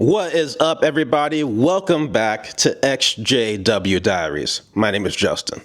What is up, everybody? Welcome back to EXjW Diaries. My name is Justin.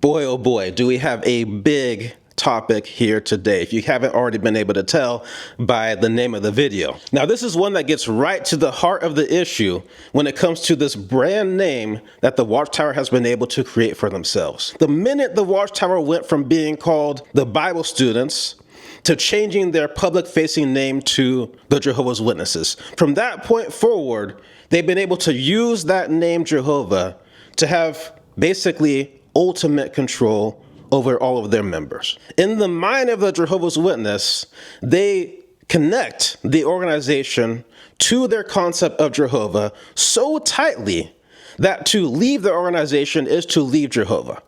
Boy, oh boy, do we have a big topic here today, if you haven't already been able to tell by the name of the video. Now, this is one that gets right to the heart of the issue when it comes to this brand name that the Watchtower has been able to create for themselves. The minute the Watchtower went from being called the Bible Students to changing their public-facing name to the Jehovah's Witnesses. From that point forward, they've been able to use that name Jehovah to have basically ultimate control over all of their members. In the mind of the Jehovah's Witness, they connect the organization to their concept of Jehovah so tightly that to leave the organization is to leave Jehovah.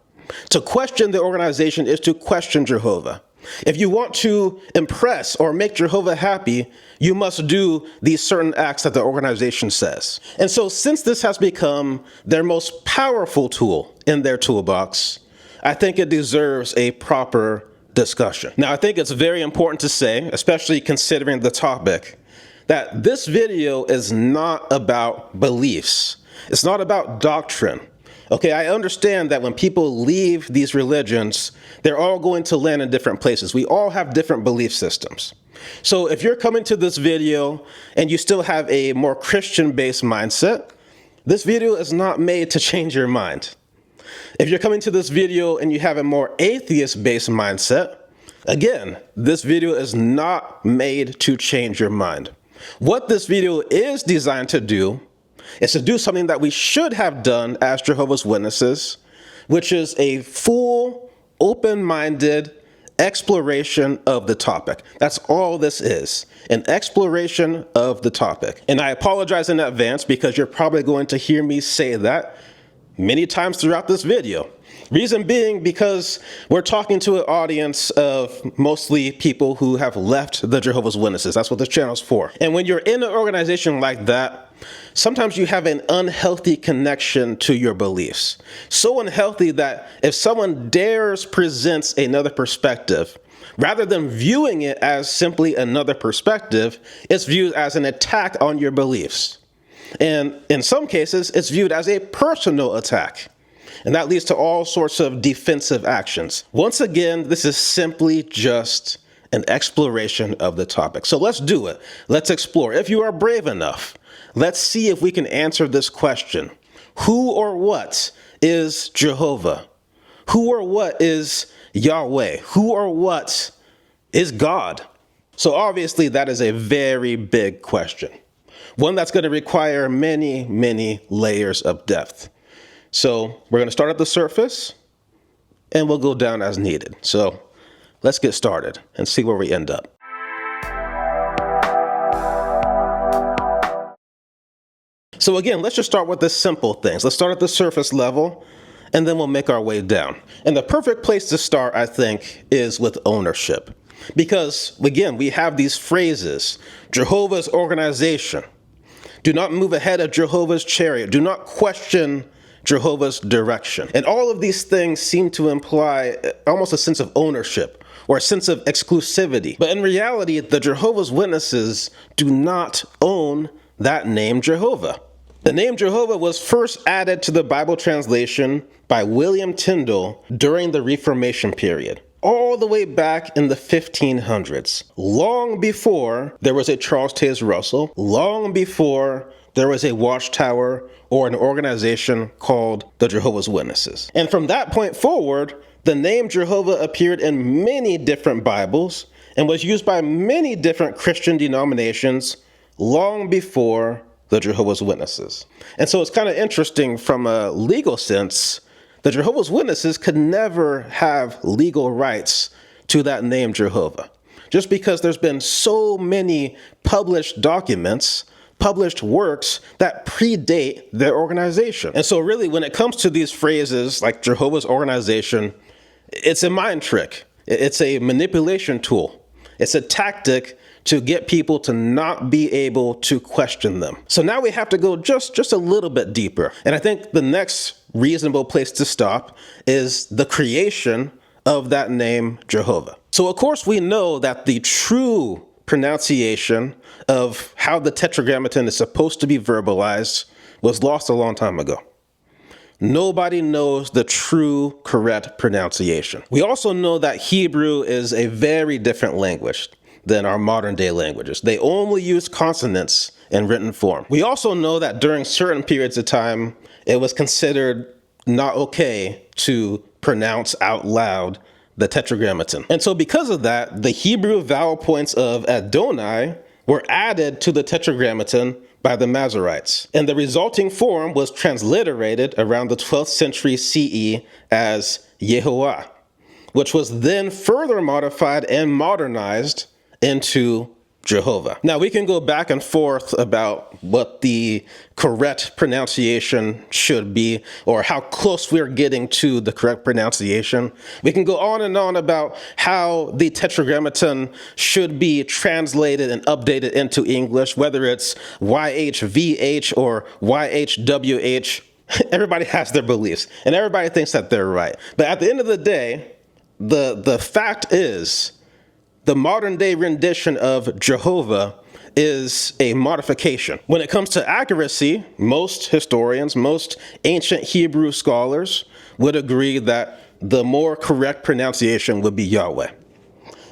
To question the organization is to question Jehovah. If you want to impress or make Jehovah happy, you must do these certain acts that the organization says. And so since this has become their most powerful tool in their toolbox, I think it deserves a proper discussion. Now, I think it's very important to say, especially considering the topic, that this video is not about beliefs. It's not about doctrine. Okay, I understand that when people leave these religions, they're all going to land in different places. We all have different belief systems. So if you're coming to this video and you still have a more Christian-based mindset, this video is not made to change your mind. If you're coming to this video and you have a more atheist-based mindset, again, this video is not made to change your mind. What this video is designed to do is to do something that we should have done as Jehovah's Witnesses, which is a full, open-minded exploration of the topic. That's all this is, an exploration of the topic. And I apologize in advance because you're probably going to hear me say that many times throughout this video. Reason being because we're talking to an audience of mostly people who have left the Jehovah's Witnesses. That's what this channel's for. And when you're in an organization like that, sometimes you have an unhealthy connection to your beliefs. So unhealthy that if someone dares presents another perspective, rather than viewing it as simply another perspective, it's viewed as an attack on your beliefs. And in some cases, it's viewed as a personal attack. And that leads to all sorts of defensive actions. Once again, this is simply just an exploration of the topic. So let's do it. Let's explore. If you are brave enough, let's see if we can answer this question. Who or what is Jehovah? Who or what is Yahweh? Who or what is God? So obviously that is a very big question. One that's going to require many, many layers of depth. So we're going to start at the surface and we'll go down as needed. So let's get started and see where we end up. So again, let's just start with the simple things. Let's start at the surface level and then we'll make our way down. And the perfect place to start, I think, is with ownership. Because again, we have these phrases: Jehovah's organization. Do not move ahead of Jehovah's chariot. Do not question Jehovah's direction. And all of these things seem to imply almost a sense of ownership or a sense of exclusivity. But in reality, the Jehovah's Witnesses do not own that name Jehovah. The name Jehovah was first added to the Bible translation by William Tyndale during the Reformation period, all the way back in the 1500s, long before there was a Charles Taze Russell, long before there was a Watchtower or an organization called the Jehovah's Witnesses. And from that point forward, the name Jehovah appeared in many different Bibles and was used by many different Christian denominations long before the Jehovah's Witnesses. And so it's kind of interesting from a legal sense. The Jehovah's Witnesses could never have legal rights to that name Jehovah, just because there's been so many published documents, published works that predate their organization. And so really, when it comes to these phrases like Jehovah's organization, it's a mind trick. It's a manipulation tool. It's a tactic to get people to not be able to question them. So now we have to go just a little bit deeper. And I think the next reasonable place to stop is the creation of that name Jehovah. So of course we know that the true pronunciation of how the Tetragrammaton is supposed to be verbalized was lost a long time ago. Nobody knows the true correct pronunciation. We also know that Hebrew is a very different language than our modern day languages. They only use consonants in written form. We also know that during certain periods of time, it was considered not okay to pronounce out loud the Tetragrammaton. And so because of that, the Hebrew vowel points of Adonai were added to the Tetragrammaton by the Masoretes. And the resulting form was transliterated around the 12th century CE as Jehovah, which was then further modified and modernized into Jehovah. Now, we can go back and forth about what the correct pronunciation should be or how close we're getting to the correct pronunciation. We can go on and on about how the Tetragrammaton should be translated and updated into English, whether it's YHVH or YHWH. Everybody has their beliefs and everybody thinks that they're right. But at the end of the day, the fact is, the modern day rendition of Jehovah is a modification. When it comes to accuracy, most historians, most ancient Hebrew scholars would agree that the more correct pronunciation would be Yahweh.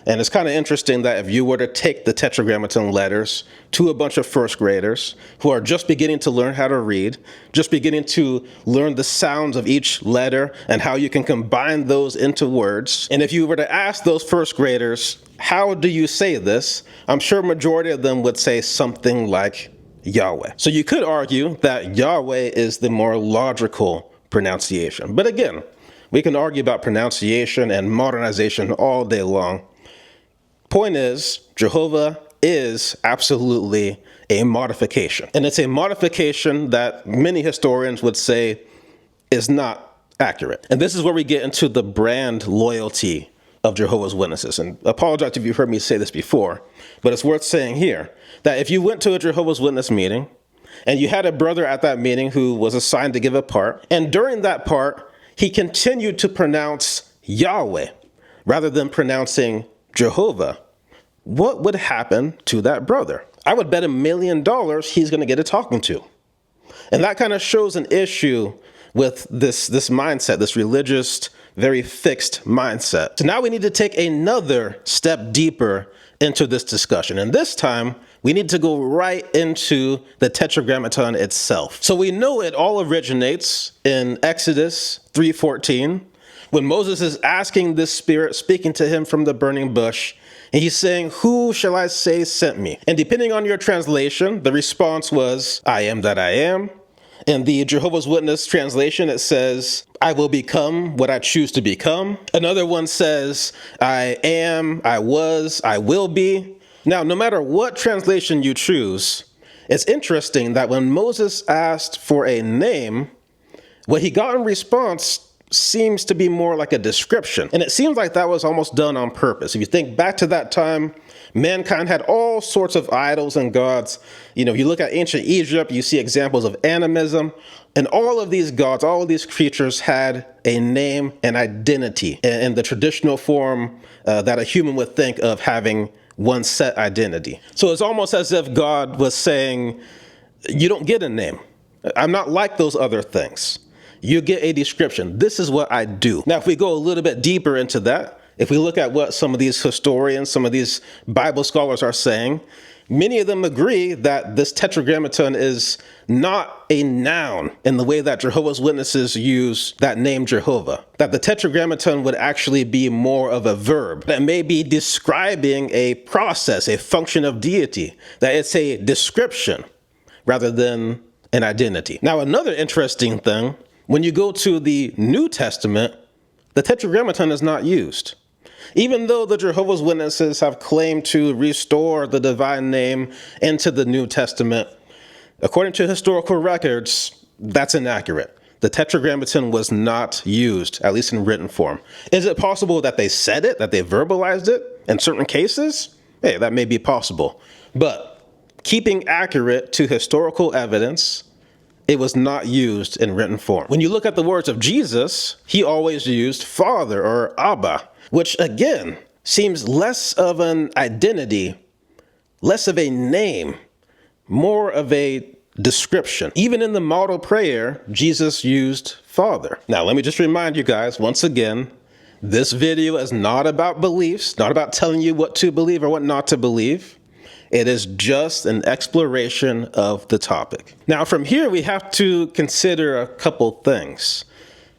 And it's kind of interesting that if you were to take the Tetragrammaton letters to a bunch of first graders who are just beginning to learn how to read, just beginning to learn the sounds of each letter and how you can combine those into words. And if you were to ask those first graders, how do you say this? I'm sure a majority of them would say something like Yahweh. So you could argue that Yahweh is the more logical pronunciation. But again, we can argue about pronunciation and modernization all day long. Point is, Jehovah is absolutely a modification. And it's a modification that many historians would say is not accurate. And this is where we get into the brand loyalty of Jehovah's Witnesses. And apologize if you've heard me say this before, but it's worth saying here that if you went to a Jehovah's Witness meeting and you had a brother at that meeting who was assigned to give a part, and during that part, he continued to pronounce Yahweh rather than pronouncing Jehovah, what would happen to that brother? I would bet $1 million he's going to get a talking to. And that kind of shows an issue with this mindset, this religious, very fixed mindset. So now we need to take another step deeper into this discussion. And this time, we need to go right into the Tetragrammaton itself. So we know it all originates in Exodus 3:14, when Moses is asking this spirit, speaking to him from the burning bush, and he's saying, "Who shall I say sent me?" And depending on your translation, the response was, "I am that I am." In the Jehovah's Witness translation, it says, "I will become what I choose to become." Another one says, "I am, I was, I will be." Now, no matter what translation you choose, it's interesting that when Moses asked for a name, what he got in response seems to be more like a description. And it seems like that was almost done on purpose. If you think back to that time, mankind had all sorts of idols and gods. You know, you look at ancient Egypt, you see examples of animism, and all of these gods, all of these creatures had a name and identity in the traditional form that a human would think of having one set identity. So it's almost as if God was saying, you don't get a name. I'm not like those other things. You get a description. This is what I do. Now, if we go a little bit deeper into that, if we look at what some of these historians, some of these Bible scholars are saying, many of them agree that this Tetragrammaton is not a noun in the way that Jehovah's Witnesses use that name Jehovah. That the Tetragrammaton would actually be more of a verb that may be describing a process, a function of deity, that it's a description rather than an identity. Now, another interesting thing, when you go to the New Testament, the Tetragrammaton is not used. Even though the Jehovah's Witnesses have claimed to restore the divine name into the New Testament, according to historical records, that's inaccurate. The Tetragrammaton was not used, at least in written form. Is it possible that they said it, that they verbalized it in certain cases? Hey, that may be possible. But keeping accurate to historical evidence, it was not used in written form. When you look at the words of Jesus, he always used Father or Abba, which again seems less of an identity less of a name, more of a description. Even in the model prayer, Jesus used Father. Now, let me just remind you guys, once again, this video is not about beliefs, not about telling you what to believe or what not to believe. It is just an exploration of the topic. Now, from here, we have to consider a couple things.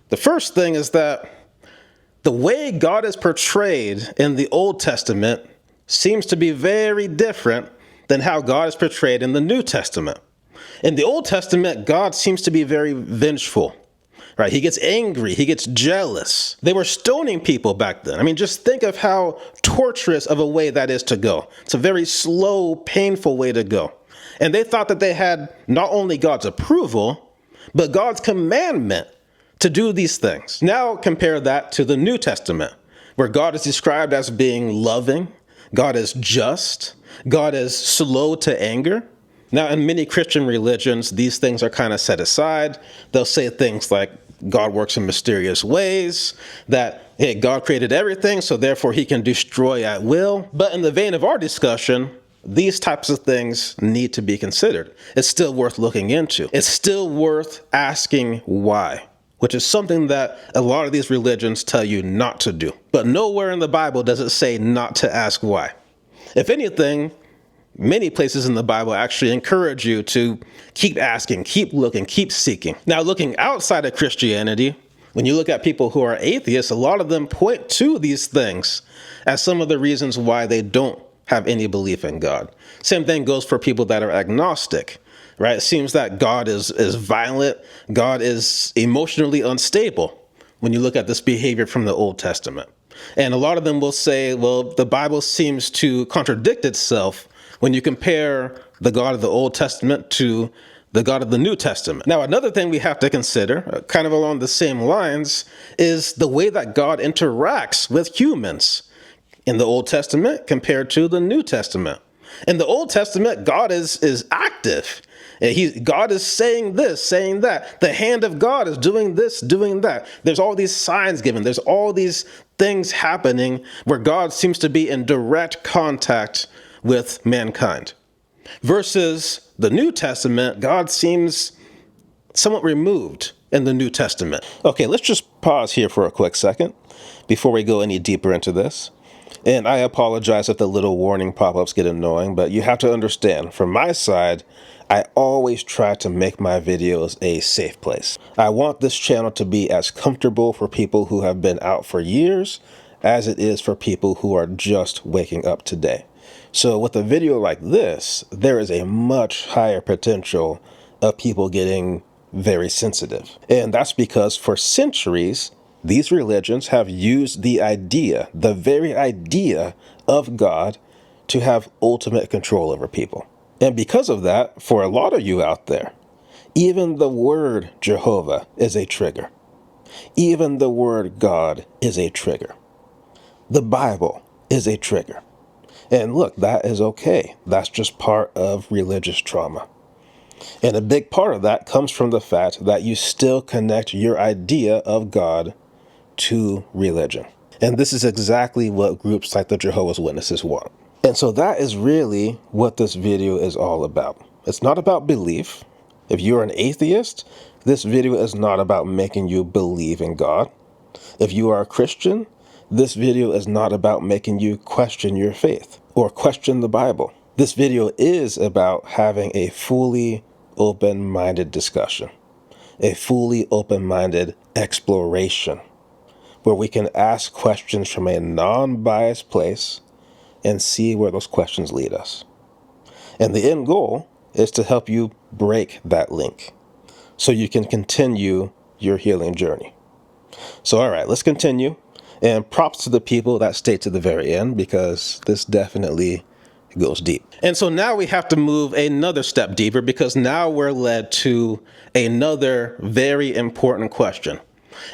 The first thing is that the way God is portrayed in the Old Testament seems to be very different than how God is portrayed in the New Testament. In the Old Testament, God seems to be very vengeful, right? He gets angry, he gets jealous. They were stoning people back then. I mean, just think of how torturous of a way that is to go. It's a very slow, painful way to go. And they thought that they had not only God's approval, but God's commandment to do these things. Now compare that to the New Testament, where God is described as being loving, God is just, God is slow to anger. Now, in many Christian religions, these things are kind of set aside. They'll say things like God works in mysterious ways, that, hey, God created everything, so therefore he can destroy at will. But in the vein of our discussion, these types of things need to be considered. It's still worth looking into. It's still worth asking why, which is something that a lot of these religions tell you not to do. But nowhere in the Bible does it say not to ask why. If anything, many places in the Bible actually encourage you to keep asking, keep looking, keep seeking. Now, looking outside of Christianity, when you look at people who are atheists, a lot of them point to these things as some of the reasons why they don't have any belief in God. Same thing goes for people that are agnostic, right? It seems that God is violent, God is emotionally unstable when you look at this behavior from the Old Testament. And a lot of them will say, well, the Bible seems to contradict itself when you compare the God of the Old Testament to the God of the New Testament. Now, another thing we have to consider, kind of along the same lines, is the way that God interacts with humans in the Old Testament compared to the New Testament. In the Old Testament, God is active. God is saying this, saying that. The hand of God is doing this, doing that. There's all these signs given. There's all these things happening where God seems to be in direct contact with mankind. Versus the New Testament, God seems somewhat removed in the New Testament. Okay, let's just pause here for a quick second before we go any deeper into this. And I apologize if the little warning pop-ups get annoying, but you have to understand, from my side, I always try to make my videos a safe place. I want this channel to be as comfortable for people who have been out for years as it is for people who are just waking up today. So with a video like this, there is a much higher potential of people getting very sensitive. And that's because for centuries, these religions have used the very idea of God to have ultimate control over people. And because of that, for a lot of you out there, even the word Jehovah is a trigger. Even the word God is a trigger. The Bible is a trigger. And look, that is okay. That's just part of religious trauma. And a big part of that comes from the fact that you still connect your idea of God to religion. And this is exactly what groups like the Jehovah's Witnesses want. And so that is really what this video is all about. It's not about belief. If you're an atheist, this video is not about making you believe in God. If you are a Christian, this video is not about making you question your faith or question the Bible. This video is about having a fully open-minded discussion, a fully open-minded exploration, where we can ask questions from a non-biased place and see where those questions lead us. And the end goal is to help you break that link so you can continue your healing journey. So, all right, let's continue. And props to the people that stay to the very end, because this definitely goes deep. And so now we have to move another step deeper, because now we're led to another very important question.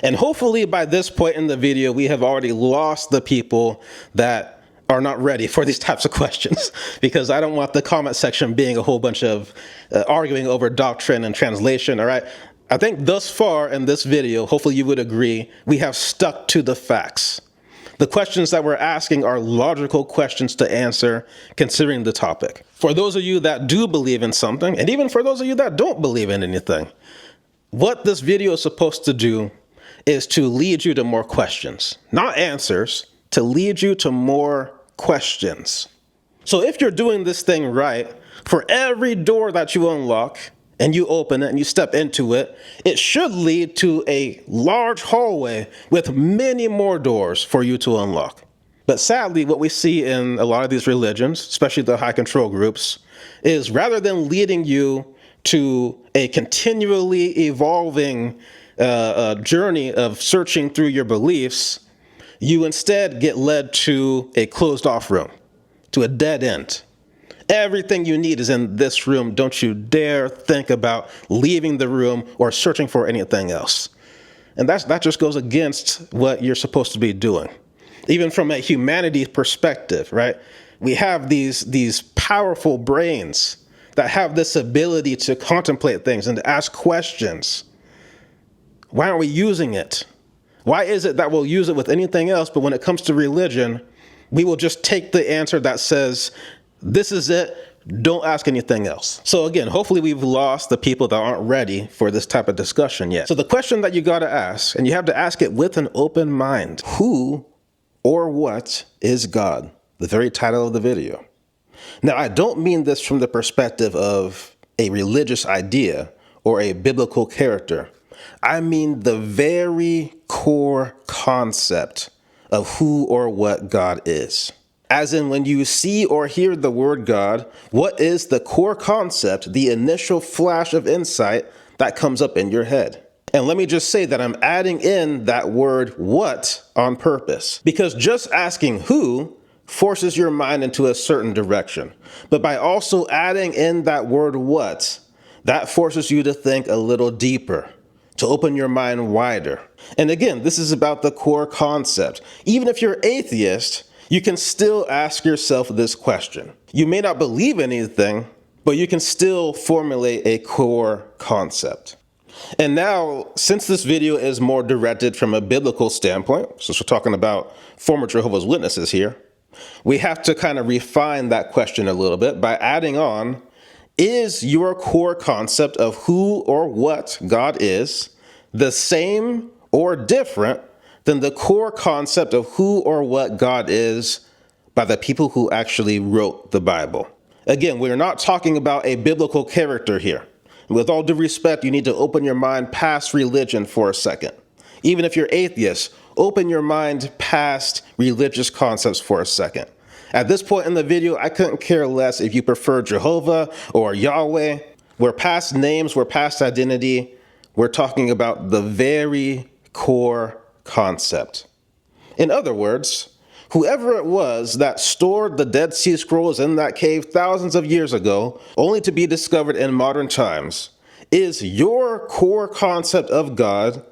And hopefully by this point in the video, we have already lost the people that are not ready for these types of questions, because I don't want the comment section being a whole bunch of arguing over doctrine and translation. All right. I think thus far in this video, hopefully you would agree, we have stuck to the facts. The questions that we're asking are logical questions to answer considering the topic. For those of you that do believe in something, and even for those of you that don't believe in anything, what this video is supposed to do is to lead you to more questions, not answers, to lead you to more questions. So if you're doing this thing right, for every door that you unlock and you open it and you step into it, it should lead to a large hallway with many more doors for you to unlock. But sadly, what we see in a lot of these religions, especially the high control groups, is rather than leading you to a continually evolving journey of searching through your beliefs, you instead get led to a closed off room, to a dead end. Everything you need is in this room. Don't you dare think about leaving the room or searching for anything else. And that just goes against what you're supposed to be doing. Even from a humanity perspective, right? We have these powerful brains that have this ability to contemplate things and to ask questions. Why aren't we using it? Why is it that we'll use it with anything else, but when it comes to religion, we will just take the answer that says, this is it, don't ask anything else. So again, hopefully we've lost the people that aren't ready for this type of discussion yet. So the question that you got to ask, and you have to ask it with an open mind, who or what is God? The very title of the video. Now, I don't mean this from the perspective of a religious idea or a biblical character. I mean the very core concept of who or what God is. As in, when you see or hear the word God, what is the core concept, the initial flash of insight that comes up in your head? And let me just say that I'm adding in that word what on purpose, because just asking who forces your mind into a certain direction. But by also adding in that word what, that forces you to think a little deeper, to open your mind wider. And again, this is about the core concept. Even if you're atheist, you can still ask yourself this question. You may not believe anything, but you can still formulate a core concept. And now, since this video is more directed from a biblical standpoint, since we're talking about former Jehovah's Witnesses here, we have to kind of refine that question a little bit by adding on, is your core concept of who or what God is the same or different than the core concept of who or what God is by the people who actually wrote the Bible? Again, we're not talking about a biblical character here. With all due respect, you need to open your mind past religion for a second. Even if you're atheist, open your mind past religious concepts for a second. At this point in the video, I couldn't care less if you prefer Jehovah or Yahweh. We're past names, we're past identity. We're talking about the very core concept. In other words, whoever it was that stored the Dead Sea Scrolls in that cave thousands of years ago, only to be discovered in modern times, is your core concept of God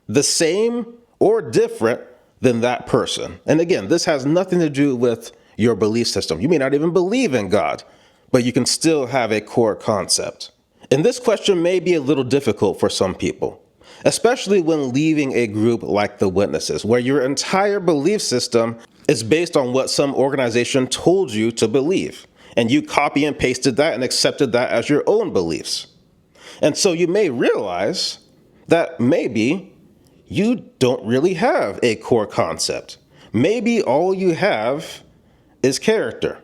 the same or different than that person? And again, this has nothing to do with your belief system. You may not even believe in God, but you can still have a core concept. And this question may be a little difficult for some people, especially when leaving a group like the Witnesses, where your entire belief system is based on what some organization told you to believe, and you copy and pasted that and accepted that as your own beliefs. And so you may realize that maybe you don't really have a core concept. Maybe all you have is character.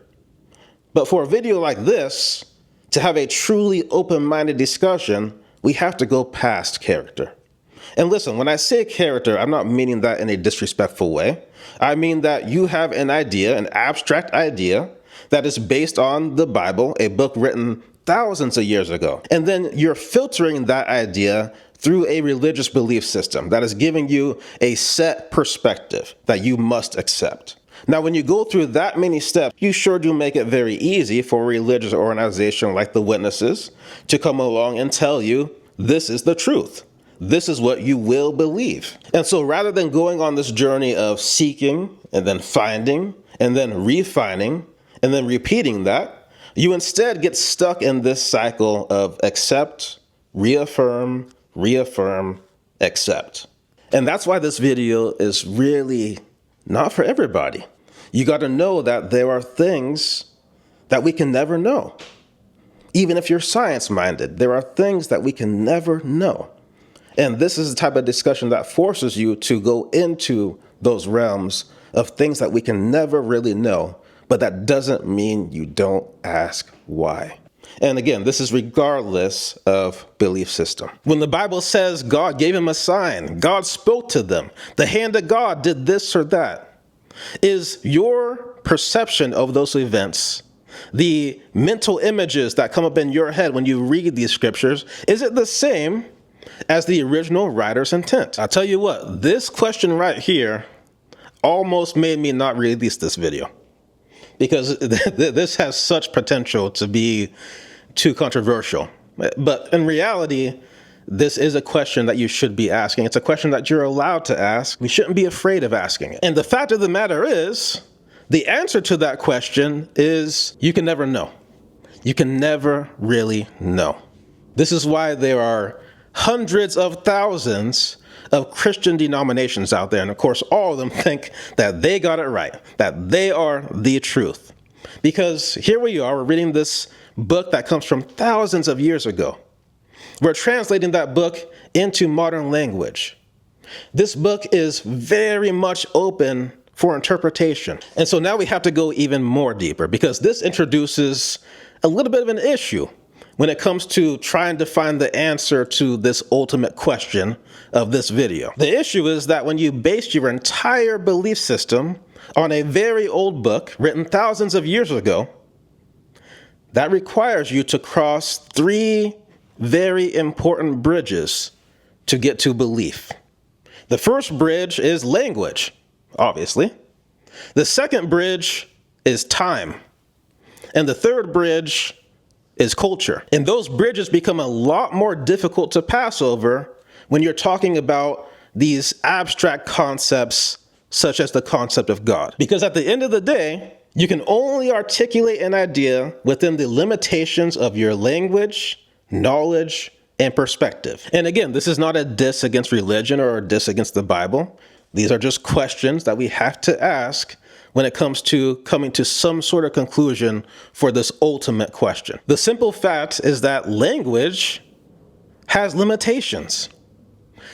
But for a video like this, to have a truly open-minded discussion, we have to go past character. And listen, when I say character, I'm not meaning that in a disrespectful way. I mean that you have an idea, an abstract idea, that is based on the Bible, a book written thousands of years ago. And then you're filtering that idea through a religious belief system that is giving you a set perspective that you must accept. Now, when you go through that many steps, you sure do make it very easy for a religious organization like the Witnesses to come along and tell you, this is the truth. This is what you will believe. And so rather than going on this journey of seeking and then finding and then refining and then repeating that, you instead get stuck in this cycle of accept, reaffirm, reaffirm, accept. And that's why this video is really Not for everybody. You got to know that there are things that we can never know. Even if you're science-minded, there are things that we can never know. And this is the type of discussion that forces you to go into those realms of things that we can never really know, but that doesn't mean you don't ask why. And again, this is regardless of belief system. When the Bible says God gave him a sign, God spoke to them, the hand of God did this or that, is your perception of those events, the mental images that come up in your head when you read these scriptures, is it the same as the original writer's intent? I'll tell you what, this question right here almost made me not release this video, because this has such potential to be too controversial. But in reality, this is a question that you should be asking. It's a question that you're allowed to ask. We shouldn't be afraid of asking it. And the fact of the matter is, the answer to that question is you can never know. You can never really know. This is why there are hundreds of thousands of Christian denominations out there. And of course, all of them think that they got it right, that they are the truth. Because here we are, we're reading this book that comes from thousands of years ago. We're translating that book into modern language. This book is very much open for interpretation. And so now we have to go even more deeper, because this introduces a little bit of an issue when it comes to trying to find the answer to this ultimate question of this video. The issue is that when you base your entire belief system on a very old book written thousands of years ago, that requires you to cross three very important bridges to get to belief. The first bridge is language, obviously. The second bridge is time. And the third bridge is culture. And those bridges become a lot more difficult to pass over when you're talking about these abstract concepts, such as the concept of God. Because at the end of the day, you can only articulate an idea within the limitations of your language, knowledge, and perspective. And again, this is not a diss against religion or a diss against the Bible. These are just questions that we have to ask when it comes to coming to some sort of conclusion for this ultimate question. The simple fact is that language has limitations.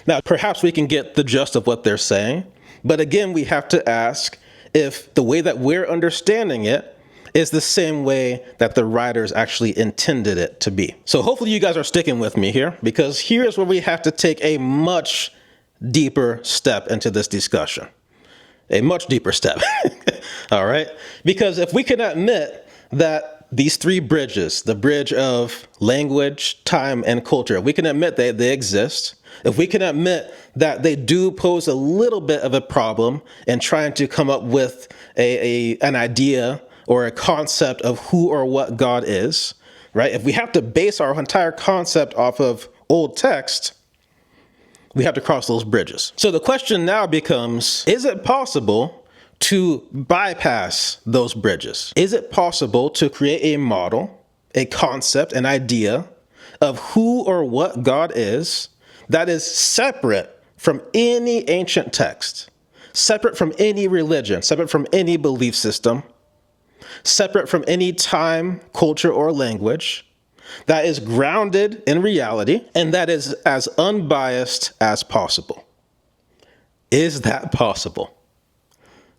Now, perhaps we can get the gist of what they're saying, but again, we have to ask if the way that we're understanding it is the same way that the writers actually intended it to be. So hopefully you guys are sticking with me here, because here's where we have to take a much deeper step into this discussion. A much deeper step. All right? Because if we can admit that these three bridges, the bridge of language, time, and culture, we can admit that they exist. If we can admit that they do pose a little bit of a problem in trying to come up with an idea or a concept of who or what God is, right? If we have to base our entire concept off of old text, we have to cross those bridges. So the question now becomes, is it possible to bypass those bridges? Is it possible to create a model, a concept, an idea of who or what God is that is separate from any ancient text, separate from any religion, separate from any belief system, separate from any time, culture, or language, that is grounded in reality, and that is as unbiased as possible? Is that possible?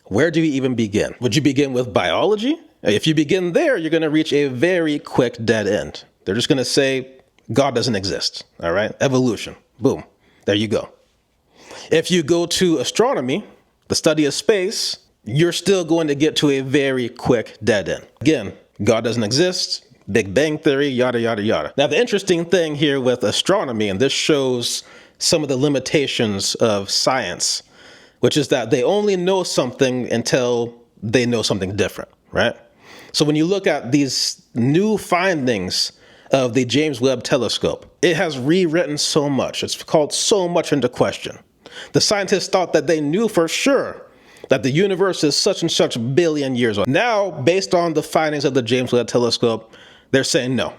Where do you even begin? Would you begin with biology? If you begin there, you're going to reach a very quick dead end. They're just going to say, God doesn't exist, all right? Evolution, boom, there you go. If you go to astronomy, the study of space, you're still going to get to a very quick dead end. Again, God doesn't exist, Big Bang Theory, yada, yada, yada. Now, the interesting thing here with astronomy, and this shows some of the limitations of science, which is that they only know something until they know something different, right? So when you look at these new findings of the James Webb Telescope, it has rewritten so much. It's called so much into question. The scientists thought that they knew for sure that the universe is such and such billion years old. Now, based on the findings of the James Webb Telescope, they're saying no.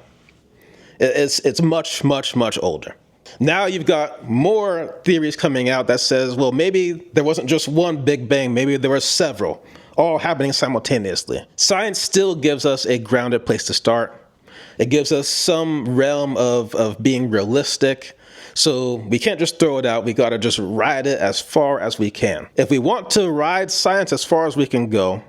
It's much, much, much older. Now you've got more theories coming out that says, well, maybe there wasn't just one Big Bang, maybe there were several, all happening simultaneously. Science still gives us a grounded place to start. It gives us some realm of being realistic. So we can't just throw it out. We got to just ride it as far as we can. If we want to ride science as far as we can go,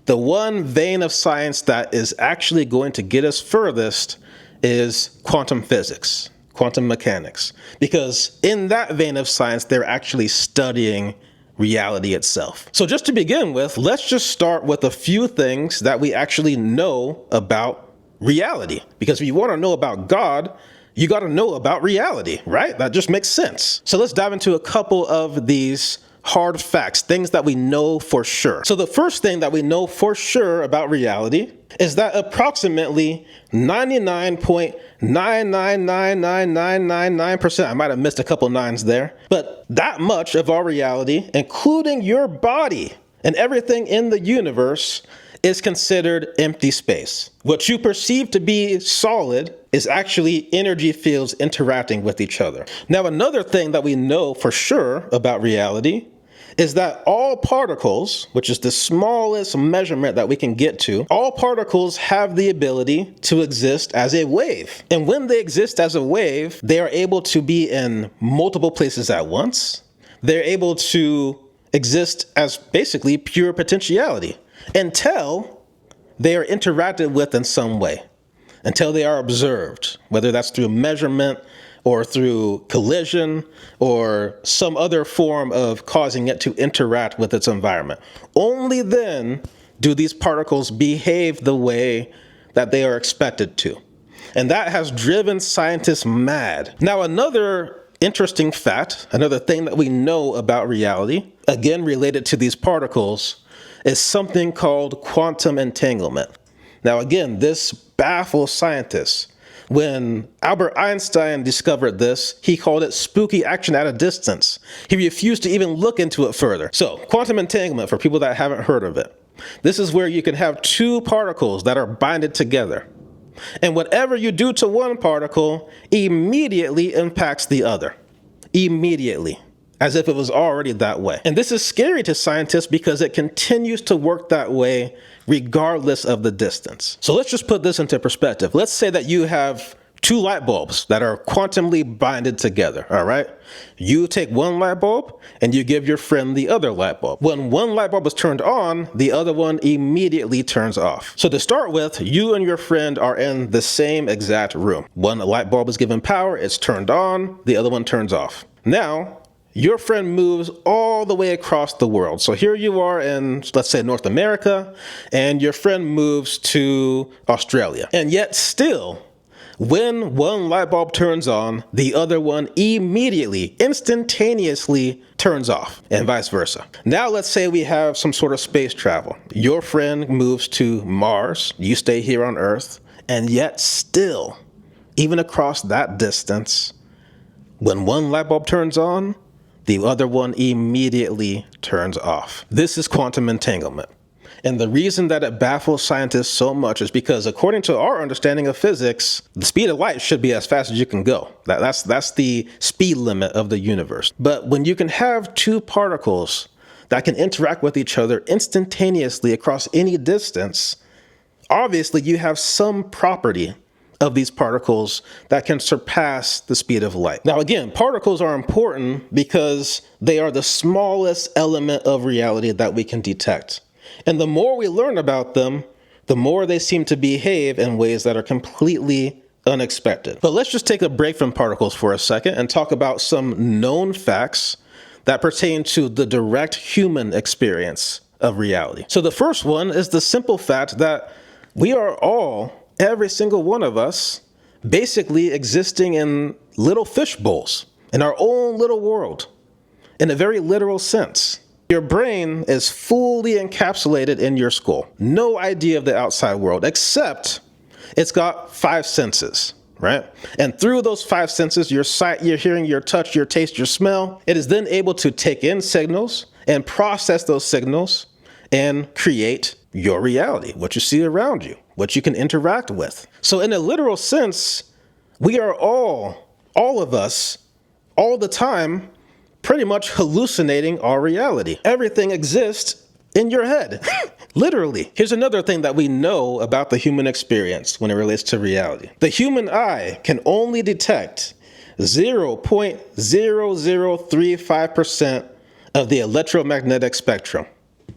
the one vein of science that is actually going to get us furthest is quantum physics, quantum mechanics. Because in that vein of science, they're actually studying reality itself. So just to begin with, let's just start with a few things that we actually know about reality. Because if you want to know about God, you got to know about reality, right? That just makes sense. So let's dive into a couple of these hard facts, things that we know for sure. So the first thing that we know for sure about reality is that approximately 99.999999%, I might have missed a couple nines there, but that much of our reality, including your body and everything in the universe, is considered empty space. What you perceive to be solid is actually energy fields interacting with each other. Now, another thing that we know for sure about reality is that all particles, which is the smallest measurement that we can get to, all particles have the ability to exist as a wave. And when they exist as a wave, they are able to be in multiple places at once. They're able to exist as basically pure potentiality until they are interacted with in some way, until they are observed, whether that's through measurement or through collision or some other form of causing it to interact with its environment. Only then do these particles behave the way that they are expected to. And that has driven scientists mad. Now, another interesting fact, another thing that we know about reality, again related to these particles, is something called quantum entanglement. Now, again, this baffles scientists. When Albert Einstein discovered this, he called it spooky action at a distance. He refused to even look into it further. So, quantum entanglement, for people that haven't heard of it, this is where you can have two particles that are binded together. And whatever you do to one particle immediately impacts the other. Immediately. As if it was already that way. And this is scary to scientists because it continues to work that way regardless of the distance. So let's just put this into perspective. Let's say that you have two light bulbs that are quantumly binded together, all right? You take one light bulb and you give your friend the other light bulb. When one light bulb is turned on, the other one immediately turns off. So to start with, you and your friend are in the same exact room. One light bulb is given power, it's turned on, the other one turns off. Now, your friend moves all the way across the world. So here you are in, let's say, North America, and your friend moves to Australia. And yet still, when one light bulb turns on, the other one immediately, instantaneously turns off, and vice versa. Now let's say we have some sort of space travel. Your friend moves to Mars, you stay here on Earth, and yet still, even across that distance, when one light bulb turns on, the other one immediately turns off. This is quantum entanglement. And the reason that it baffles scientists so much is because according to our understanding of physics, the speed of light should be as fast as you can go. That's the speed limit of the universe. But when you can have two particles that can interact with each other instantaneously across any distance, obviously you have some property of these particles that can surpass the speed of light. Now again, particles are important because they are the smallest element of reality that we can detect. And the more we learn about them, the more they seem to behave in ways that are completely unexpected. But let's just take a break from particles for a second and talk about some known facts that pertain to the direct human experience of reality. So the first one is the simple fact that we are all, every single one of us, basically existing in little fish bowls in our own little world, in a very literal sense. Your brain is fully encapsulated in your skull. No idea of the outside world, except it's got five senses, right? And through those five senses, your sight, your hearing, your touch, your taste, your smell, it is then able to take in signals and process those signals and create your reality, what you see around you, what you can interact with. So in a literal sense, we are all all of us, all the time, pretty much hallucinating our reality. Everything exists in your head, literally. Here's another thing that we know about the human experience when it relates to reality. The human eye can only detect 0.0035% of the electromagnetic spectrum,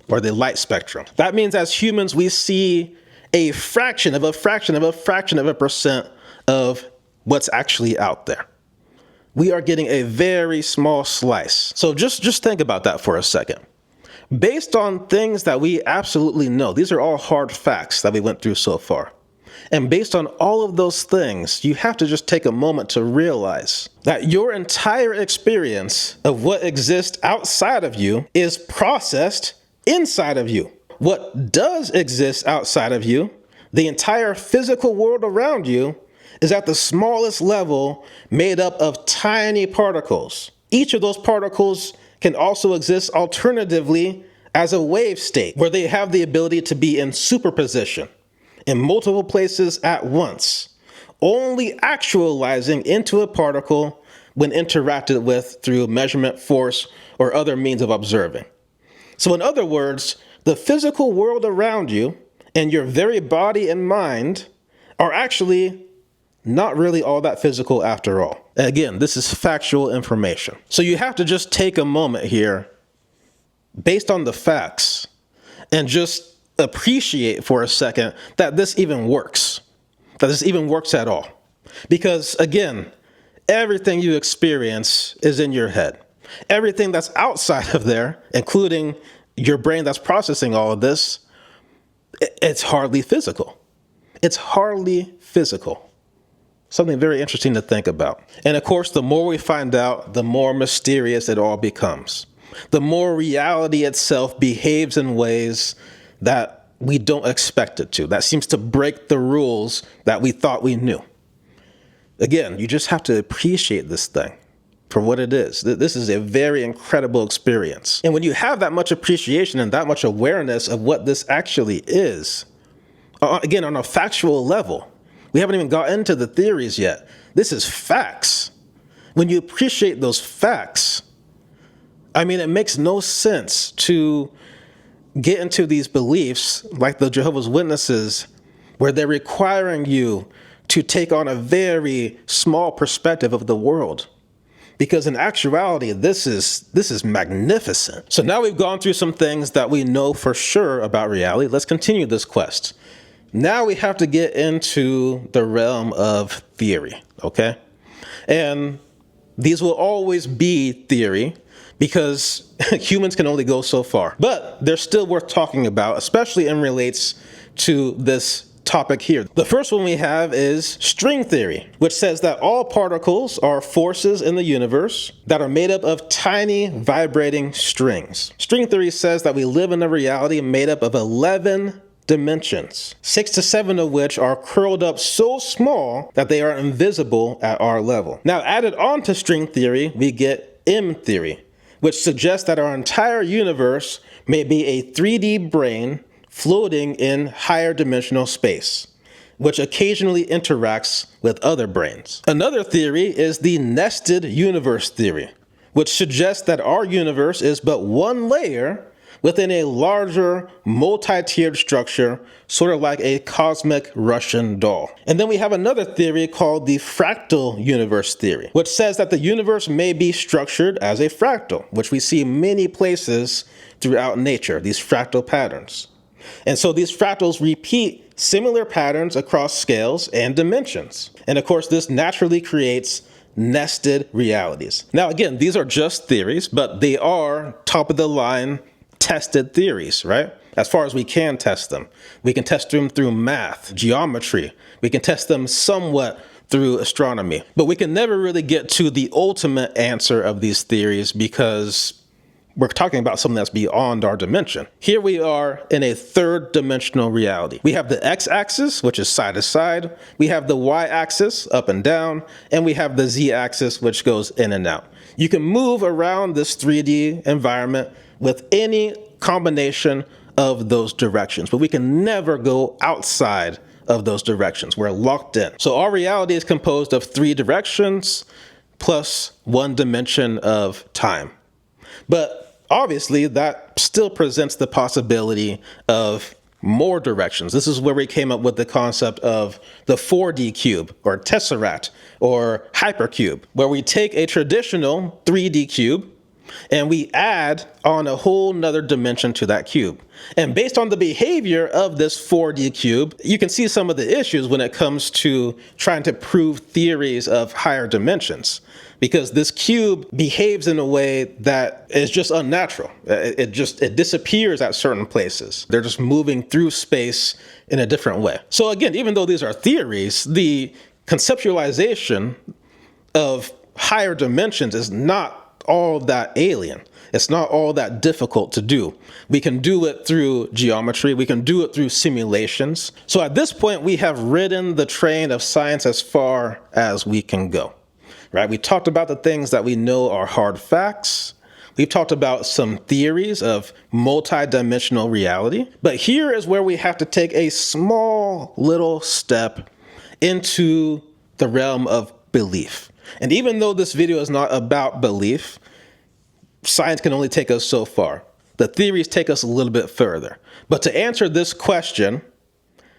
or the light spectrum. That means as humans, we see a fraction of a fraction of a fraction of a percent of what's actually out there. We are getting a very small slice. So just think about that for a second. Based on things that we absolutely know, these are all hard facts that we went through so far. And based on all of those things, you have to just take a moment to realize that your entire experience of what exists outside of you is processed inside of you. What does exist outside of you, the entire physical world around you, is at the smallest level made up of tiny particles. Each of those particles can also exist alternatively as a wave state, where they have the ability to be in superposition in multiple places at once, only actualizing into a particle when interacted with through measurement, force, or other means of observing. So in other words, the physical world around you and your very body and mind are actually not really all that physical after all. Again, this is factual information. So you have to just take a moment here, based on the facts, and just appreciate for a second that this even works, that this even works at all. Because again, everything you experience is in your head. Everything that's outside of there, including your brain that's processing all of this, it's hardly physical. It's hardly physical. Something very interesting to think about. And of course, the more we find out, the more mysterious it all becomes. The more reality itself behaves in ways that we don't expect it to, that seems to break the rules that we thought we knew. Again, you just have to appreciate this thing for what it is. This is a very incredible experience. And when you have that much appreciation and that much awareness of what this actually is, again, on a factual level, we haven't even got into the theories yet. This is facts. When you appreciate those facts, I mean, it makes no sense to get into these beliefs like the Jehovah's Witnesses, where they're requiring you to take on a very small perspective of the world. Because in actuality, this is magnificent. So now we've gone through some things that we know for sure about reality. Let's continue this quest. Now we have to get into the realm of theory, okay? And these will always be theory, because humans can only go so far. But they're still worth talking about, especially in relates to this topic here. The first one we have is string theory, which says that all particles are forces in the universe that are made up of tiny vibrating strings. String theory says that we live in a reality made up of 11 dimensions, 6 to 7 of which are curled up so small that they are invisible at our level. Now, added on to string theory, we get M theory, which suggests that our entire universe may be a 3D brain floating in higher dimensional space, which occasionally interacts with other brains. Another theory is the nested universe theory, which suggests that our universe is but one layer within a larger multi-tiered structure, sort of like a cosmic Russian doll. And then we have another theory called the fractal universe theory, which says that the universe may be structured as a fractal, which we see many places throughout nature, these fractal patterns. And so these fractals repeat similar patterns across scales and dimensions. And of course, this naturally creates nested realities. Now, again, these are just theories, but they are top of the line tested theories, right? As far as we can test them. We can test them through math, geometry. We can test them somewhat through astronomy. But we can never really get to the ultimate answer of these theories because we're talking about something that's beyond our dimension. Here we are in a third dimensional reality. We have the x-axis, which is side to side. We have the y-axis, up and down. And we have the z-axis, which goes in and out. You can move around this 3D environment with any combination of those directions, but we can never go outside of those directions. We're locked in. So our reality is composed of 3 directions, plus one dimension of time. But obviously, that still presents the possibility of more directions. This is where we came up with the concept of the 4D cube, or tesseract, or hypercube, where we take a traditional 3D cube and we add on a whole nother dimension to that cube. And based on the behavior of this 4D cube, you can see some of the issues when it comes to trying to prove theories of higher dimensions, because this cube behaves in a way that is just unnatural. It disappears at certain places. They're just moving through space in a different way. So again, even though these are theories, the conceptualization of higher dimensions is not all that alien. It's not all that difficult to do. We can do it through geometry. We can do it through simulations. So at this point, we have ridden the train of science as far as we can go, right? We talked about the things that we know are hard facts. We've talked about some theories of multidimensional reality. But here is where we have to take a small little step into the realm of belief. And even though this video is not about belief, science can only take us so far. The theories take us a little bit further. But to answer this question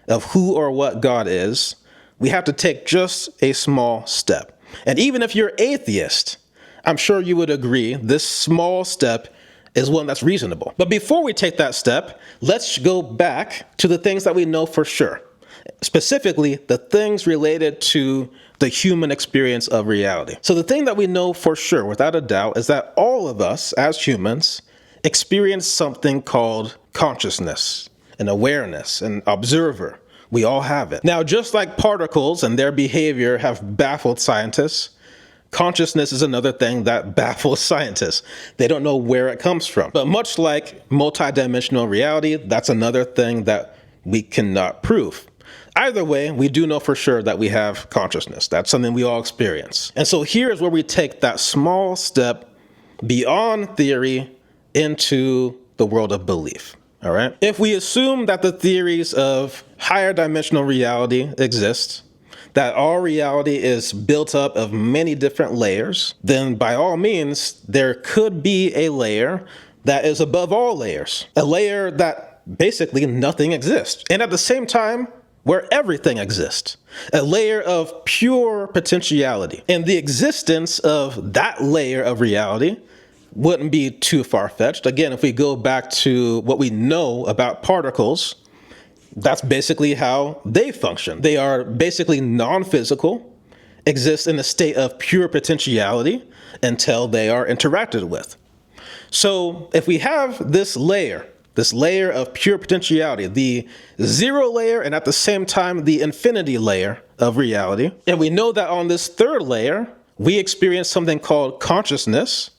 of who or what God is, we have to take just a small step. And even if you're atheist, I'm sure you would agree this small step is one that's reasonable. But before we take that step, let's go back to the things that we know for sure. Specifically, the things related to the human experience of reality. So the thing that we know for sure, without a doubt, is that all of us as humans experience something called consciousness, and awareness, and observer. We all have it. Now, just like particles and their behavior have baffled scientists, consciousness is another thing that baffles scientists. They don't know where it comes from. But much like multidimensional reality, that's another thing that we cannot prove. Either way, we do know for sure that we have consciousness. That's something we all experience. And so here's where we take that small step beyond theory into the world of belief. All right? If we assume that the theories of higher dimensional reality exist, that our reality is built up of many different layers, then by all means, there could be a layer that is above all layers, a layer that basically nothing exists. And at the same time, where everything exists, a layer of pure potentiality. And the existence of that layer of reality wouldn't be too far-fetched. Again, if we go back to what we know about particles, that's basically how they function. They are basically non-physical, exist in a state of pure potentiality until they are interacted with. So if we have this layer of pure potentiality, the zero layer, and at the same time, the infinity layer of reality. And we know that on this third layer, we experience something called consciousness,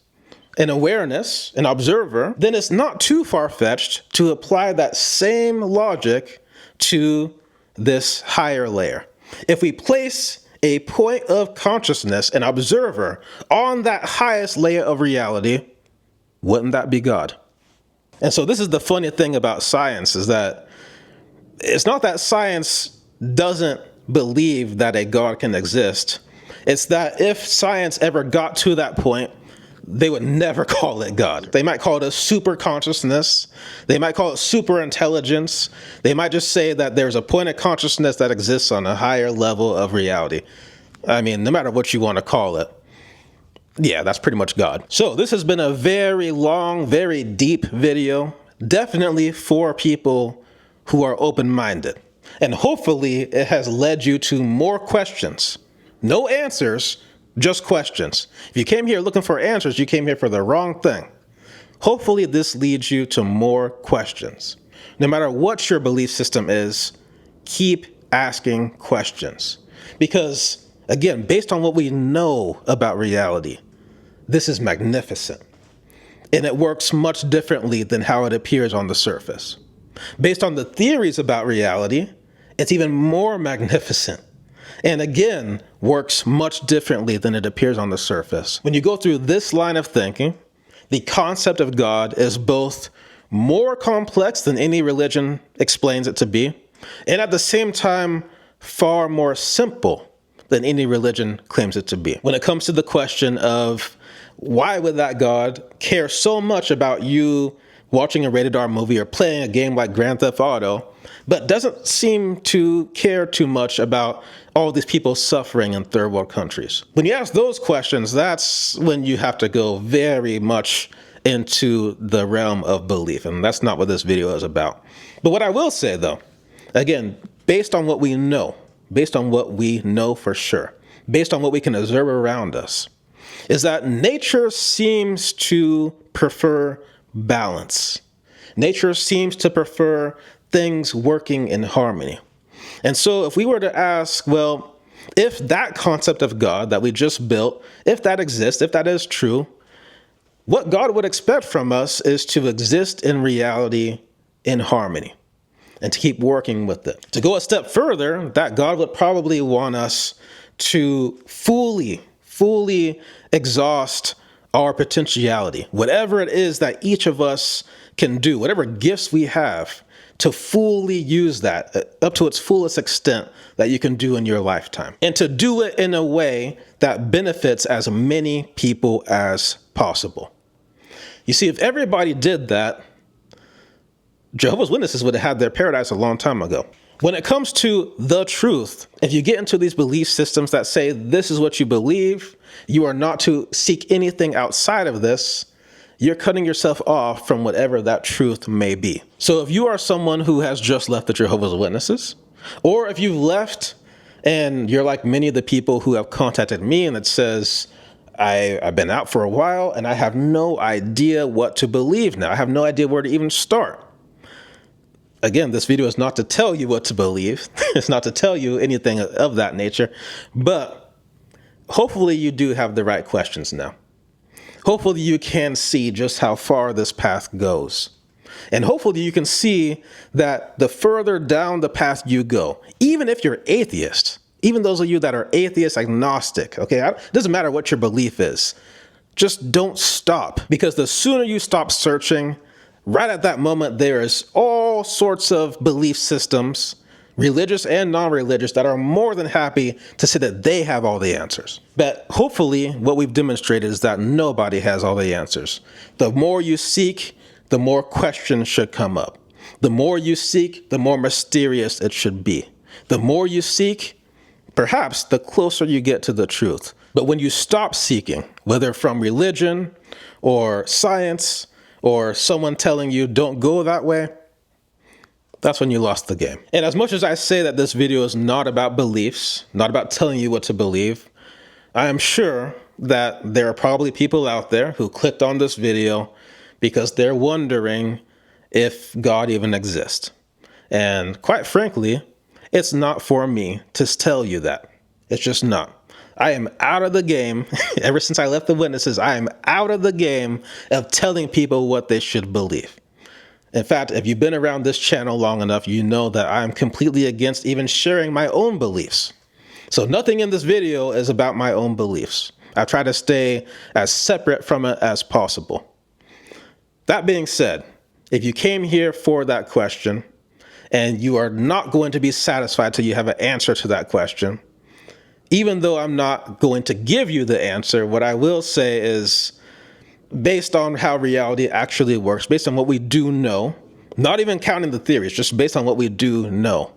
an awareness, an observer. Then it's not too far-fetched to apply that same logic to this higher layer. If we place a point of consciousness, an observer, on that highest layer of reality, wouldn't that be God? And so this is the funny thing about science, is that it's not that science doesn't believe that a God can exist. It's that if science ever got to that point, they would never call it God. They might call it a super consciousness. They might call it super intelligence. They might just say that there's a point of consciousness that exists on a higher level of reality. I mean, no matter what you want to call it. Yeah, that's pretty much God. So this has been a very long, very deep video, definitely for people who are open-minded. And hopefully it has led you to more questions. No answers, just questions. If you came here looking for answers, you came here for the wrong thing. Hopefully this leads you to more questions. No matter what your belief system is, keep asking questions. Because, again, based on what we know about reality, this is magnificent. And it works much differently than how it appears on the surface. Based on the theories about reality, it's even more magnificent. And again, works much differently than it appears on the surface. When you go through this line of thinking, the concept of God is both more complex than any religion explains it to be, and at the same time, far more simple than any religion claims it to be. When it comes to the question of why would that God care so much about you watching a rated R movie or playing a game like Grand Theft Auto, but doesn't seem to care too much about all these people suffering in third world countries. When you ask those questions, that's when you have to go very much into the realm of belief, and that's not what this video is about. But what I will say, though, again, based on what we know for sure, based on what we can observe around us, is that nature seems to prefer balance. Nature seems to prefer things working in harmony. And so if we were to ask, well, if that concept of God that we just built, if that exists, if that is true, what God would expect from us is to exist in reality in harmony and to keep working with it. To go a step further, that God would probably want us to fully exhaust our potentiality, whatever it is that each of us can do, whatever gifts we have, to fully use that up to its fullest extent that you can do in your lifetime. And to do it in a way that benefits as many people as possible. You see, if everybody did that, Jehovah's Witnesses would have had their paradise a long time ago. When it comes to the truth, if you get into these belief systems that say this is what you believe, you are not to seek anything outside of this, you're cutting yourself off from whatever that truth may be. So if you are someone who has just left the Jehovah's Witnesses, or if you've left and you're like many of the people who have contacted me and it says, I've been out for a while and I have no idea what to believe now. I have no idea where to even start. Again, this video is not to tell you what to believe. It's not to tell you anything of that nature, but hopefully you do have the right questions now. Hopefully you can see just how far this path goes. And hopefully you can see that the further down the path you go, even if you're atheist, even those of you that are atheist agnostic, okay, it doesn't matter what your belief is, just don't stop. Because the sooner you stop searching, right at that moment, there is all sorts of belief systems, religious and non-religious, that are more than happy to say that they have all the answers. But hopefully what we've demonstrated is that nobody has all the answers. The more you seek, the more questions should come up. The more you seek, the more mysterious it should be. The more you seek, perhaps the closer you get to the truth. But when you stop seeking, whether from religion or science or someone telling you don't go that way, that's when you lost the game. And as much as I say that this video is not about beliefs, not about telling you what to believe, I am sure that there are probably people out there who clicked on this video because they're wondering if God even exists. And quite frankly, it's not for me to tell you that. It's just not. I am out of the game. Ever since I left the Witnesses, I am out of the game of telling people what they should believe. In fact, if you've been around this channel long enough, you know that I'm completely against even sharing my own beliefs. So nothing in this video is about my own beliefs. I try to stay as separate from it as possible. That being said, if you came here for that question and you are not going to be satisfied till you have an answer to that question, even though I'm not going to give you the answer, what I will say is, based on how reality actually works, based on what we do know, not even counting the theories, just based on what we do know,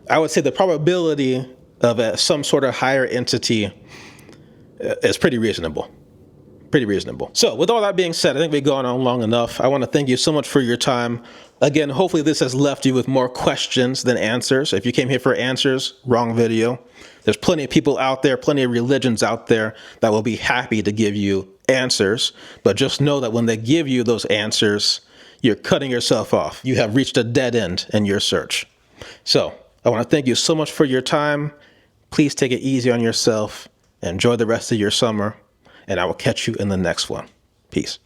I would say the probability of some sort of higher entity is pretty reasonable. Pretty reasonable. So with all that being said, I think we've gone on long enough. I want to thank you so much for your time. Again, hopefully this has left you with more questions than answers. If you came here for answers, wrong video. There's plenty of people out there, plenty of religions out there that will be happy to give you answers, but just know that when they give you those answers, you're cutting yourself off. You have reached a dead end in your search. So I want to thank you so much for your time. Please take it easy on yourself. Enjoy the rest of your summer, and I will catch you in the next one. Peace.